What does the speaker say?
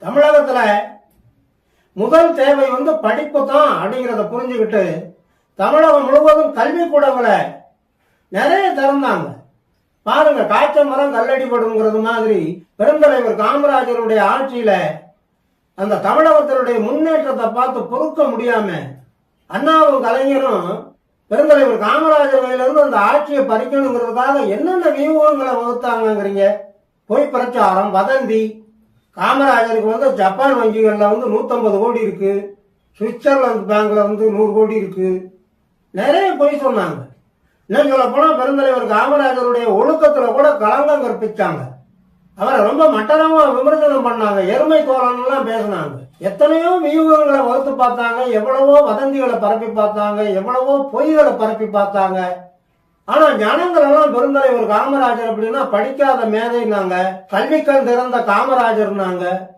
தமிழகத்துல முதல் தேவை படிப்பு தான் அப்படிங்கிறத புரிஞ்சுக்கிட்டு தமிழகம் முழுவதும் கல்வி கூடங்களை நிறைய திறந்தாங்க. பாருங்க, காய்ச்ச மரம் கல்லடிபடுங்கிறது மாதிரி பெருந்தலைவர் காமராஜருடைய ஆட்சியில அந்த தமிழகத்தினுடைய முன்னேற்றத்தை பார்த்து பொறுக்க முடியாம அண்ணாவும் கலைஞரும் பெருந்தலைவர் காமராஜர் கையிலிருந்து அந்த ஆட்சியை பறிக்கணுங்கிறதுக்காக என்னென்ன வியூகங்களை வகுத்தாங்கிறீங்க. பொய் பிரச்சாரம், வதந்தி. காமராஜருக்கு ஜப்பான் வங்கிகள்ல 150 கோடி இருக்கு, சுவிட்சர்லாந்து பேங்க்ல 100 கோடி இருக்கு, நிறைய பொய் சொன்னாங்க. இன்னும் சொல்ல போனா பெருந்தலைவர் காமராஜருடைய ஒழுக்கத்துல கூட களங்கம் கற்பிச்சாங்க. அவரை ரொம்ப மட்டரமா விமர்சனம் பண்ணாங்க, எருமை தோழன் எல்லாம் பேசினாங்க. எத்தனையோ வியூகங்களை வகுத்து பார்த்தாங்க, எவ்வளவோ வதந்திகளை பரப்பி பார்த்தாங்க, எவ்வளவோ பொய்களை பரப்பி பார்த்தாங்க. ஆனா ஜனங்கள் எல்லாம் பெருந்தலைவர் காமராஜர் அப்படின்னா படிக்காத மேதைனாங்க, கல்விக்கண் திறந்த காமராஜர்னாங்க.